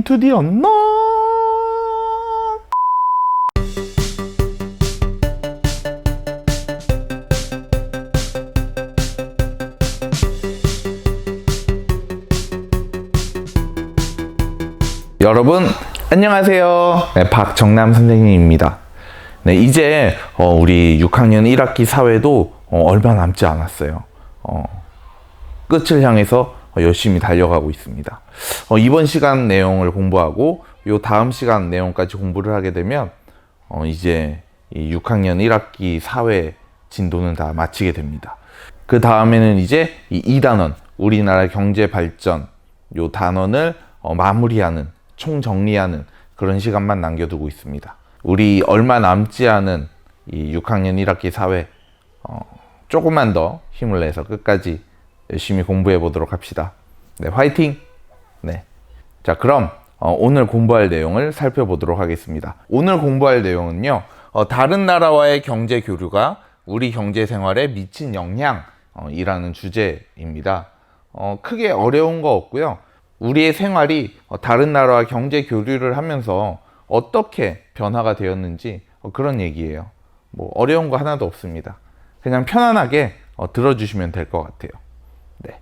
to the unknown. 여러분 안녕하세요. 네, 박정남 선생님입니다. 네, 이제 우리 6학년 1학기 사회도 얼마 남지 않았어요. 끝을 향해서 열심히 달려가고 있습니다. 이번 시간 내용을 공부하고 요 다음 시간 내용까지 공부를 하게 되면 이제 이 6학년 1학기 사회 진도는 다 마치게 됩니다. 그 다음에는 이제 이 2단원 우리나라 경제 발전 요 단원을 마무리하는 총정리하는 그런 시간만 남겨두고 있습니다. 우리 얼마 남지 않은 이 6학년 1학기 사회 조금만 더 힘을 내서 끝까지 열심히 공부해 보도록 합시다. 네, 화이팅! 네. 자, 그럼 오늘 공부할 내용을 살펴보도록 하겠습니다. 오늘 공부할 내용은요, 다른 나라와의 경제 교류가 우리 경제 생활에 미친 영향이라는 주제입니다. 크게 어려운 거 없고요. 우리의 생활이 다른 나라와 경제 교류를 하면서 어떻게 변화가 되었는지 그런 얘기예요. 뭐 어려운 거 하나도 없습니다. 그냥 편안하게 들어주시면 될 것 같아요. 네.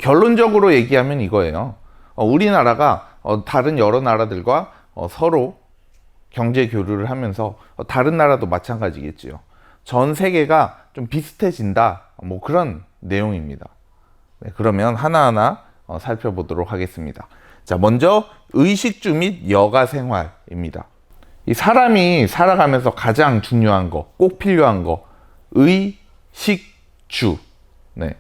결론적으로 얘기하면 이거예요. 우리나라가 다른 여러 나라들과 서로 경제 교류를 하면서 다른 나라도 마찬가지겠지요. 전 세계가 좀 비슷해진다. 뭐 그런 내용입니다. 네, 그러면 하나하나 살펴보도록 하겠습니다. 자, 먼저 의식주 및 여가 생활입니다. 이 사람이 살아가면서 가장 중요한 거, 꼭 필요한 거, 의식주. 네.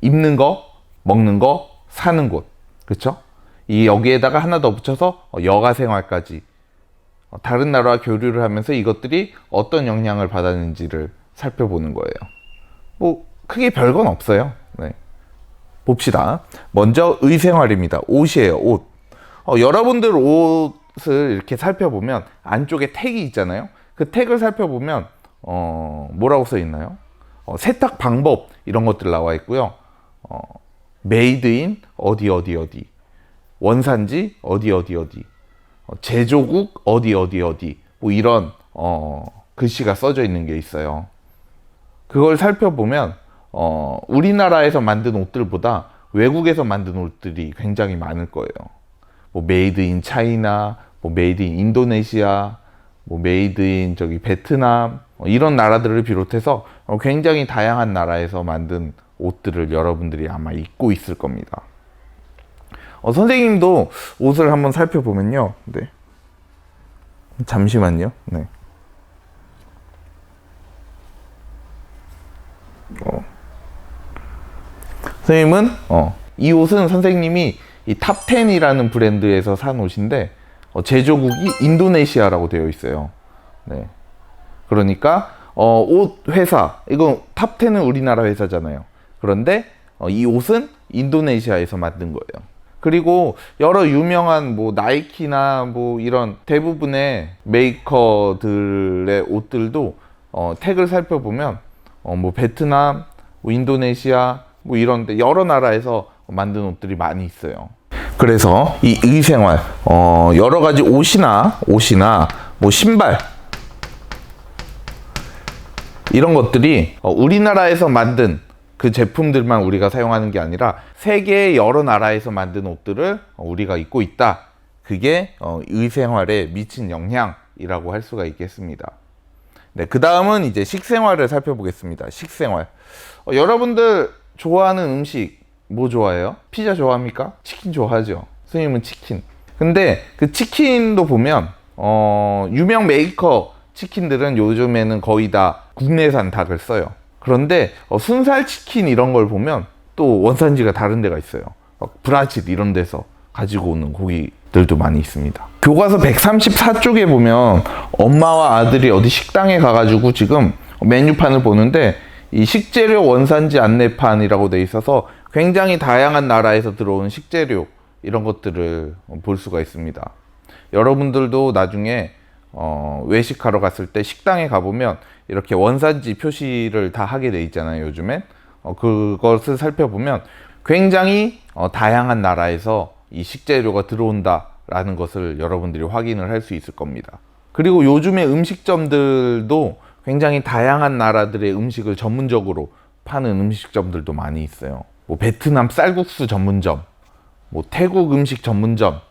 입는 거, 먹는 거, 사는 곳. 그렇죠? 이 여기에다가 하나 더 붙여서 여가 생활까지. 다른 나라와 교류를 하면서 이것들이 어떤 영향을 받았는지를 살펴보는 거예요. 뭐 크게 별건 없어요. 네. 봅시다. 먼저 의생활입니다. 옷이에요. 옷. 여러분들 옷을 이렇게 살펴보면 안쪽에 택이 있잖아요. 그 택을 살펴보면 뭐라고 써 있나요? 세탁 방법 이런 것들 나와 있고요. 메이드 인 어디 어디 어디, 원산지 어디 어디 어디, 제조국 어디 어디 어디, 뭐 이런 글씨가 써져 있는 게 있어요. 그걸 살펴보면 우리나라에서 만든 옷들보다 외국에서 만든 옷들이 굉장히 많을 거예요. 뭐 메이드 인 차이나, 뭐 메이드 인 인도네시아, 뭐 메이드 인 저기 베트남, 이런 나라들을 비롯해서 굉장히 다양한 나라에서 만든 옷들을 여러분들이 아마 입고 있을 겁니다. 선생님도 옷을 한번 살펴보면요. 네. 잠시만요. 네. 선생님은 이 옷은 선생님이 이 탑10이라는 브랜드에서 산 옷인데 제조국이 인도네시아라고 되어 있어요. 네. 그러니까 옷 회사, 이거 탑10은 우리나라 회사잖아요. 그런데 이 옷은 인도네시아에서 만든 거예요. 그리고 여러 유명한 뭐 나이키나 뭐 이런 대부분의 메이커들의 옷들도 택을 살펴보면 뭐 베트남, 뭐 인도네시아, 뭐 이런데 여러 나라에서 만든 옷들이 많이 있어요. 그래서 이 의생활, 여러 가지 옷이나 뭐 신발 이런 것들이 우리나라에서 만든 그 제품들만 우리가 사용하는 게 아니라 세계의 여러 나라에서 만든 옷들을 우리가 입고 있다. 그게 의생활에 미친 영향이라고 할 수가 있겠습니다. 네, 그 다음은 이제 식생활을 살펴보겠습니다. 식생활. 여러분들 좋아하는 음식 뭐 좋아해요? 피자 좋아합니까? 치킨 좋아하죠. 선생님은 치킨. 근데 그 치킨도 보면 유명 메이커 치킨들은 요즘에는 거의 다 국내산 닭을 써요. 그런데 순살 치킨 이런 걸 보면 또 원산지가 다른 데가 있어요. 브라질 이런 데서 가지고 오는 고기들도 많이 있습니다. 교과서 134쪽에 보면 엄마와 아들이 어디 식당에 가가지고 지금 메뉴판을 보는데 이 식재료 원산지 안내판이라고 돼 있어서 굉장히 다양한 나라에서 들어온 식재료 이런 것들을 볼 수가 있습니다. 여러분들도 나중에 외식하러 갔을 때 식당에 가보면 이렇게 원산지 표시를 다 하게 돼 있잖아요, 요즘엔. 그것을 살펴보면 굉장히 다양한 나라에서 이 식재료가 들어온다 라는 것을 여러분들이 확인을 할 수 있을 겁니다. 그리고 요즘에 음식점들도 굉장히 다양한 나라들의 음식을 전문적으로 파는 음식점들도 많이 있어요. 뭐 베트남 쌀국수 전문점, 뭐 태국 음식 전문점,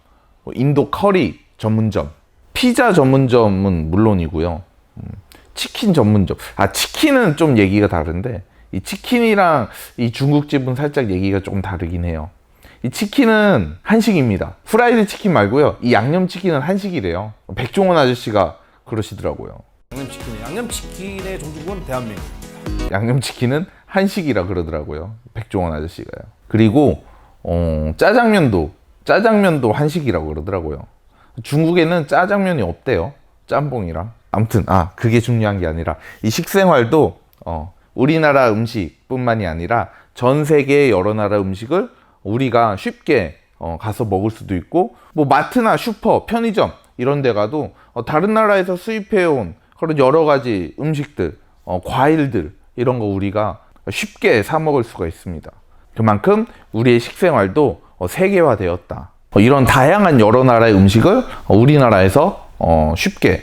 뭐 인도 커리 전문점, 피자 전문점은 물론이고요. 치킨 전문점. 치킨은 좀 얘기가 다른데, 이 치킨이랑 이 중국집은 살짝 얘기가 조금 다르긴 해요. 이 치킨은 한식입니다. 프라이드 치킨 말고요. 이 양념치킨은 한식이래요. 백종원 아저씨가 그러시더라고요. 양념치킨의 종주국은 대한민국. 양념치킨은 한식이라 그러더라고요. 백종원 아저씨가요. 그리고 짜장면도 한식이라고 그러더라고요. 중국에는 짜장면이 없대요. 짬뽕이랑. 아무튼 그게 중요한 게 아니라 이 식생활도 우리나라 음식뿐만이 아니라 전 세계의 여러 나라 음식을 우리가 쉽게 가서 먹을 수도 있고, 뭐 마트나 슈퍼, 편의점 이런 데 가도 다른 나라에서 수입해온 그런 여러 가지 음식들, 과일들 이런 거 우리가 쉽게 사 먹을 수가 있습니다. 그만큼 우리의 식생활도 세계화되었다. 이런 다양한 여러 나라의 음식을 우리나라에서 쉽게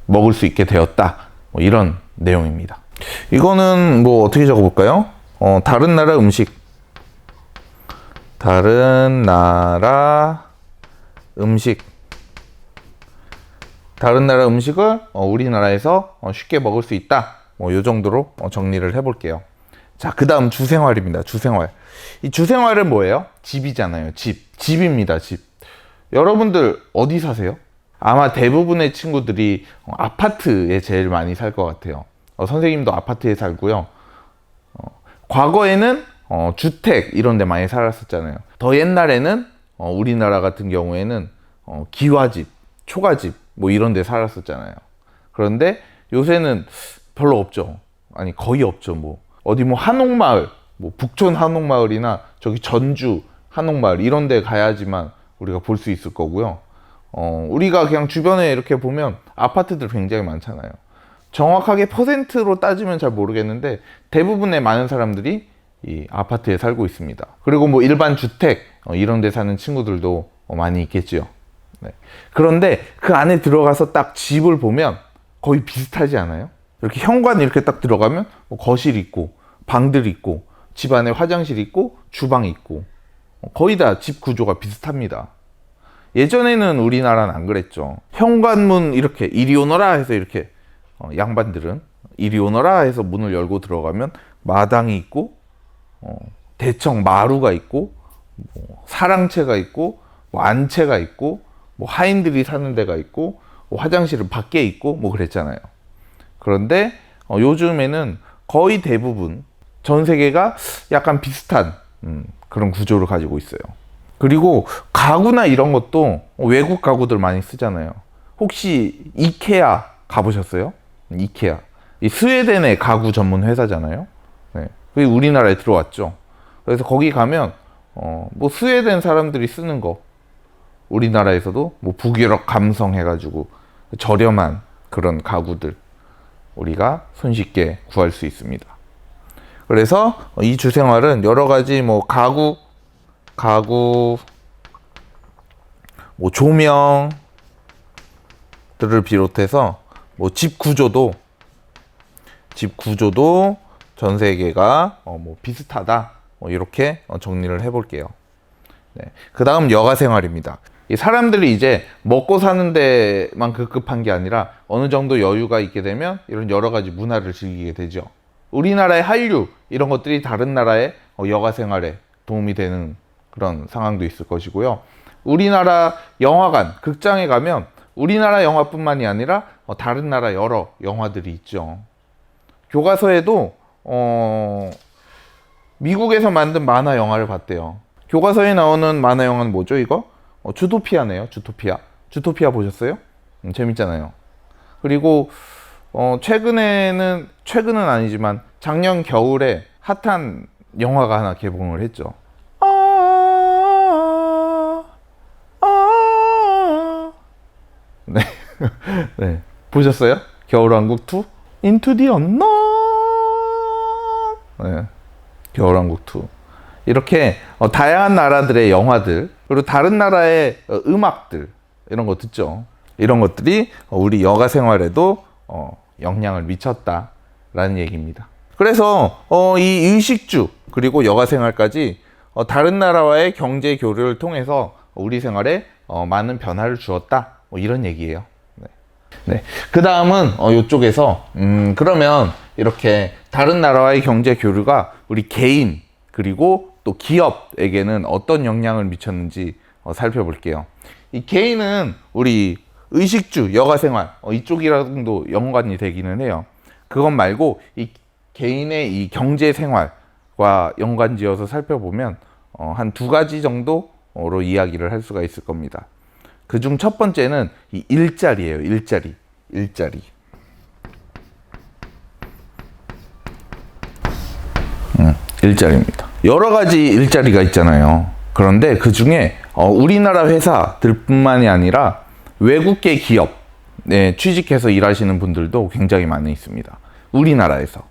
먹을 수 있게 되었다. 이런 내용입니다. 이거는 뭐 어떻게 적어볼까요? 다른 나라 음식. 다른 나라 음식을 우리나라에서 쉽게 먹을 수 있다. 이 정도로 정리를 해볼게요. 자, 그 다음 주생활입니다. 주생활. 이 주생활은 뭐예요? 집이잖아요. 집입니다. 집. 여러분들 어디 사세요? 아마 대부분의 친구들이 아파트에 제일 많이 살 것 같아요. 선생님도 아파트에 살고요. 과거에는 주택 이런 데 많이 살았었잖아요. 더 옛날에는 우리나라 같은 경우에는 기와집, 초가집 뭐 이런 데 살았었잖아요. 그런데 요새는 별로 없죠. 아니 거의 없죠. 뭐 어디 뭐 한옥마을, 뭐 북촌 한옥마을이나 저기 전주 한옥마을 이런 데 가야지만 우리가 볼 수 있을 거고요. 우리가 그냥 주변에 이렇게 보면 아파트들 굉장히 많잖아요. 정확하게 퍼센트로 따지면 잘 모르겠는데 대부분의 많은 사람들이 이 아파트에 살고 있습니다. 그리고 뭐 일반 주택 이런 데 사는 친구들도 많이 있겠죠. 네. 그런데 그 안에 들어가서 딱 집을 보면 거의 비슷하지 않아요? 이렇게 현관 이렇게 딱 들어가면 뭐 거실 있고 방들 있고 집 안에 화장실 있고 주방 있고 거의 다 집 구조가 비슷합니다. 예전에는 우리나라는 안 그랬죠. 현관문 이렇게 이리 오너라 해서 이렇게 양반들은 이리 오너라 해서 문을 열고 들어가면 마당이 있고 대청 마루가 있고 뭐 사랑채가 있고 뭐 안채가 있고 뭐 하인들이 사는 데가 있고 뭐 화장실은 밖에 있고 뭐 그랬잖아요. 그런데 요즘에는 거의 대부분 전 세계가 약간 비슷한 그런 구조를 가지고 있어요. 그리고 가구나 이런 것도 외국 가구들 많이 쓰잖아요. 혹시 이케아 가보셨어요? 이케아. 이 스웨덴의 가구 전문 회사잖아요. 네. 그게 우리나라에 들어왔죠. 그래서 거기 가면 뭐 스웨덴 사람들이 쓰는 거 우리나라에서도 뭐 북유럽 감성 해가지고 저렴한 그런 가구들 우리가 손쉽게 구할 수 있습니다. 그래서 이 주생활은 여러 가지 뭐 가구 뭐 조명들을 비롯해서 뭐 집 구조도 전 세계가 뭐 비슷하다. 이렇게 정리를 해볼게요. 네. 그 다음 여가 생활입니다. 이 사람들이 이제 먹고 사는 데만 급급한 게 아니라 어느 정도 여유가 있게 되면 이런 여러 가지 문화를 즐기게 되죠. 우리나라의 한류 이런 것들이 다른 나라의 여가 생활에 도움이 되는 그런 상황도 있을 것이고요. 우리나라 영화관, 극장에 가면 우리나라 영화뿐만이 아니라 다른 나라 여러 영화들이 있죠. 교과서에도 미국에서 만든 만화 영화를 봤대요. 교과서에 나오는 만화 영화는 뭐죠, 이거? 주토피아네요, 주토피아. 주토피아 보셨어요? 재밌잖아요. 그리고 최근은 아니지만 작년 겨울에 핫한 영화가 하나 개봉을 했죠. 네. 네. 보셨어요? 겨울왕국 2? Into the Unknown. 네. 겨울왕국 2. 이렇게 다양한 나라들의 영화들, 그리고 다른 나라의 음악들, 이런 거 듣죠. 이런 것들이 우리 여가 생활에도 영향을 미쳤다라는 얘기입니다. 그래서 이 의식주 그리고 여가 생활까지 다른 나라와의 경제 교류를 통해서 우리 생활에 많은 변화를 주었다, 뭐 이런 얘기예요. 네. 그 다음은 이쪽에서 그러면 이렇게 다른 나라와의 경제 교류가 우리 개인 그리고 또 기업에게는 어떤 영향을 미쳤는지 살펴볼게요. 이 개인은 우리 의식주, 여가생활 이쪽이랑도 연관이 되기는 해요. 그것 말고 이 개인의 이 경제생활과 연관지어서 살펴보면 한 두 가지 정도로 이야기를 할 수가 있을 겁니다. 그중 첫 번째는 이 일자리예요. 일자리. 일자리입니다. 여러 가지 일자리가 있잖아요. 그런데 그 중에 우리나라 회사들뿐만이 아니라 외국계 기업에 취직해서 일하시는 분들도 굉장히 많이 있습니다. 우리나라에서.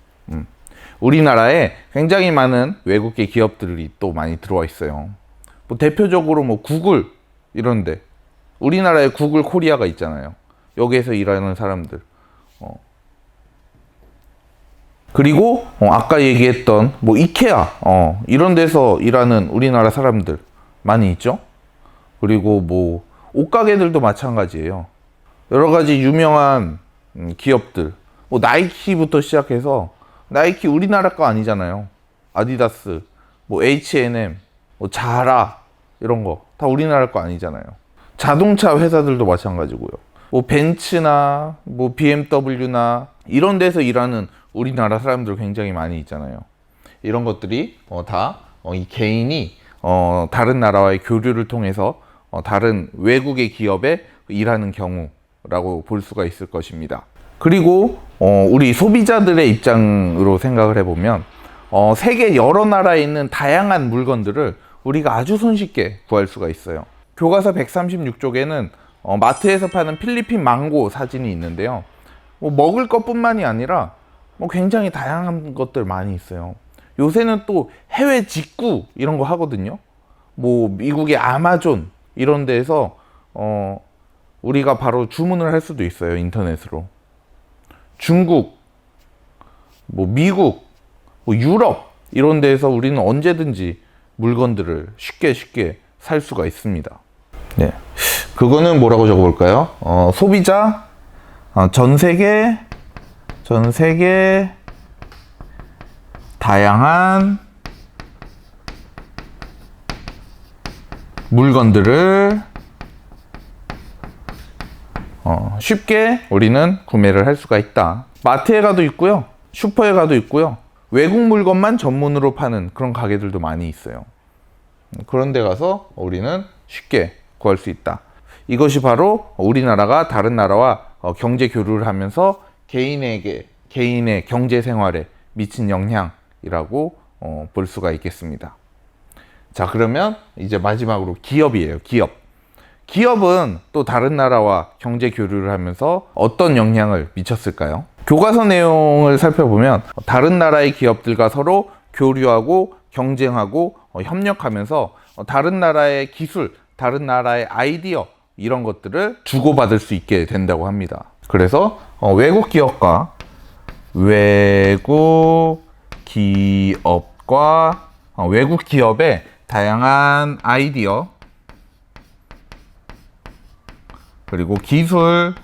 우리나라에 굉장히 많은 외국계 기업들이 또 많이 들어와 있어요. 뭐 대표적으로 뭐 구글 이런데 우리나라에 구글 코리아가 있잖아요. 여기에서 일하는 사람들. 그리고 아까 얘기했던 뭐 이케아 이런 데서 일하는 우리나라 사람들 많이 있죠. 그리고 뭐 옷가게들도 마찬가지예요. 여러 가지 유명한 기업들, 뭐 나이키부터 시작해서 나이키 우리나라 거 아니잖아요. 아디다스, 뭐 H&M, 뭐 자라 이런 거 다 우리나라 거 아니잖아요. 자동차 회사들도 마찬가지고요. 뭐 벤츠나 뭐 BMW나 이런 데서 일하는 우리나라 사람들 굉장히 많이 있잖아요. 이런 것들이 다 이 개인이 다른 나라와의 교류를 통해서 다른 외국의 기업에 일하는 경우라고 볼 수가 있을 것입니다. 그리고 우리 소비자들의 입장으로 생각을 해보면 세계 여러 나라에 있는 다양한 물건들을 우리가 아주 손쉽게 구할 수가 있어요. 교과서 136쪽에는 마트에서 파는 필리핀 망고 사진이 있는데요. 뭐 먹을 것뿐만이 아니라 뭐 굉장히 다양한 것들 많이 있어요. 요새는 또 해외 직구 이런 거 하거든요. 뭐 미국의 아마존 이런 데에서 우리가 바로 주문을 할 수도 있어요. 인터넷으로. 중국, 뭐 미국, 뭐 유럽 이런 데에서 우리는 언제든지 물건들을 쉽게 살 수가 있습니다. 네, 그거는 뭐라고 적어볼까요? 소비자 전 세계 다양한 물건들을 쉽게 우리는 구매를 할 수가 있다. 마트에 가도 있고요, 슈퍼에 가도 있고요, 외국 물건만 전문으로 파는 그런 가게들도 많이 있어요. 그런 데 가서 우리는 쉽게 구할 수 있다. 이것이 바로 우리나라가 다른 나라와 경제 교류를 하면서 개인의 경제 생활에 미친 영향이라고 볼 수가 있겠습니다. 자, 그러면 이제 마지막으로 기업이에요. 기업은 또 다른 나라와 경제 교류를 하면서 어떤 영향을 미쳤을까요? 교과서 내용을 살펴보면 다른 나라의 기업들과 서로 교류하고 경쟁하고 협력하면서 다른 나라의 기술, 다른 나라의 아이디어 이런 것들을 주고받을 수 있게 된다고 합니다. 그래서 외국 기업과 외국 기업의 다양한 아이디어 그리고 기술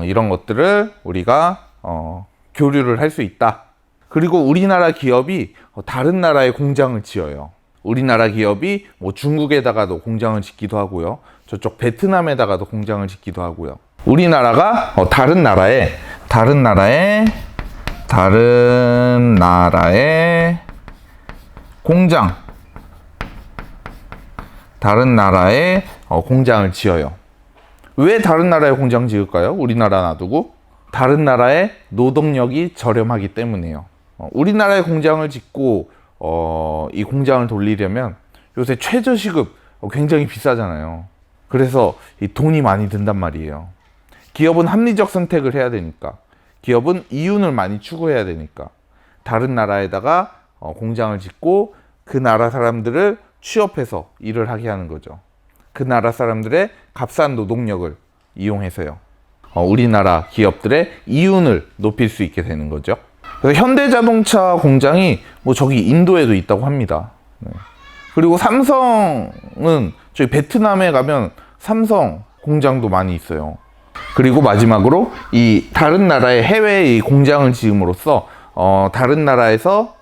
이런 것들을 우리가 교류를 할 수 있다. 그리고 우리나라 기업이 다른 나라에 공장을 지어요. 우리나라 기업이 뭐 중국에다가도 공장을 짓기도 하고요. 저쪽 베트남에다가도 공장을 짓기도 하고요. 우리나라가 다른 나라에 공장을 지어요. 왜 다른 나라에 공장 지을까요? 우리나라 놔두고? 다른 나라의 노동력이 저렴하기 때문이에요. 우리나라에 공장을 짓고 이 공장을 돌리려면 요새 최저시급 굉장히 비싸잖아요. 그래서 이 돈이 많이 든단 말이에요. 기업은 합리적 선택을 해야 되니까, 기업은 이윤을 많이 추구해야 되니까 다른 나라에다가 공장을 짓고 그 나라 사람들을 취업해서 일을 하게 하는 거죠. 그 나라 사람들의 값싼 노동력을 이용해서요. 우리나라 기업들의 이윤을 높일 수 있게 되는 거죠. 그래서 현대자동차 공장이 뭐 저기 인도에도 있다고 합니다. 네. 그리고 삼성은 저희 베트남에 가면 삼성 공장도 많이 있어요. 그리고 마지막으로 이 다른 나라의 해외에 이 공장을 지음으로써 다른 나라에서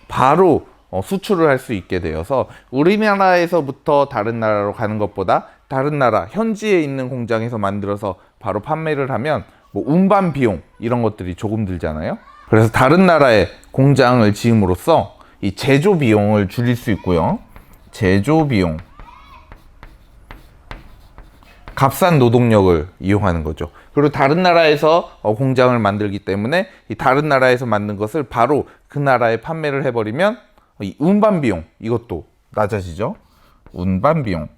바로 수출을 할 수 있게 되어서 우리나라에서부터 다른 나라로 가는 것보다 다른 나라 현지에 있는 공장에서 만들어서 바로 판매를 하면 뭐 운반 비용 이런 것들이 조금 들잖아요. 그래서 다른 나라에 공장을 지음으로써 이 제조 비용을 줄일 수 있고요. 제조 비용, 값싼 노동력을 이용하는 거죠. 그리고 다른 나라에서 공장을 만들기 때문에 이 다른 나라에서 만든 것을 바로 그 나라에 판매를 해버리면 이 운반 비용 이것도 낮아지죠. 운반 비용,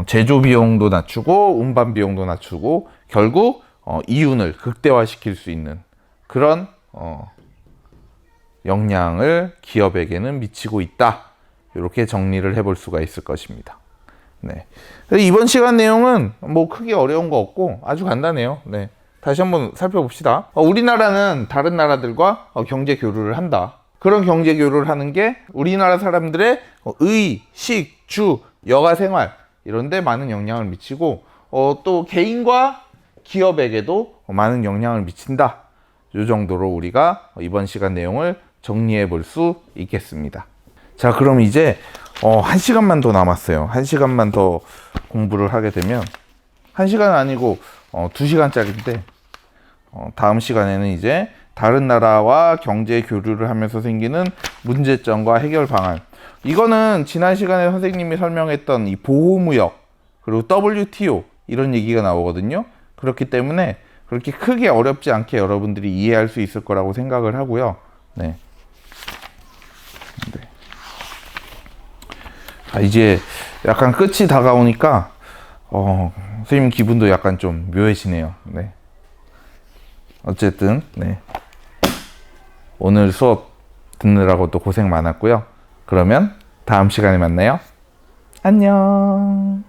제조 비용도 낮추고 운반 비용도 낮추고 결국 이윤을 극대화시킬 수 있는 그런 영향을 기업에게는 미치고 있다. 이렇게 정리를 해볼 수가 있을 것입니다. 네. 이번 시간 내용은 뭐 크게 어려운 거 없고 아주 간단해요. 네. 다시 한번 살펴봅시다. 우리나라는 다른 나라들과 경제 교류를 한다. 그런 경제 교류를 하는 게 우리나라 사람들의 의, 식, 주, 여가 생활 이런 데 많은 영향을 미치고 또 개인과 기업에게도 많은 영향을 미친다. 이 정도로 우리가 이번 시간 내용을 정리해 볼 수 있겠습니다. 자, 그럼 이제 1시간만 더 남았어요. 1시간만 더 공부를 하게 되면 1시간은 아니고 2시간짜리인데 다음 시간에는 이제 다른 나라와 경제 교류를 하면서 생기는 문제점과 해결 방안. 이거는 지난 시간에 선생님이 설명했던 이 보호무역 그리고 WTO 이런 얘기가 나오거든요. 그렇기 때문에 그렇게 크게 어렵지 않게 여러분들이 이해할 수 있을 거라고 생각을 하고요. 네. 이제 약간 끝이 다가오니까 선생님 기분도 약간 좀 묘해지네요. 네. 어쨌든 네. 오늘 수업 듣느라고 또 고생 많았고요. 그러면 다음 시간에 만나요. 안녕.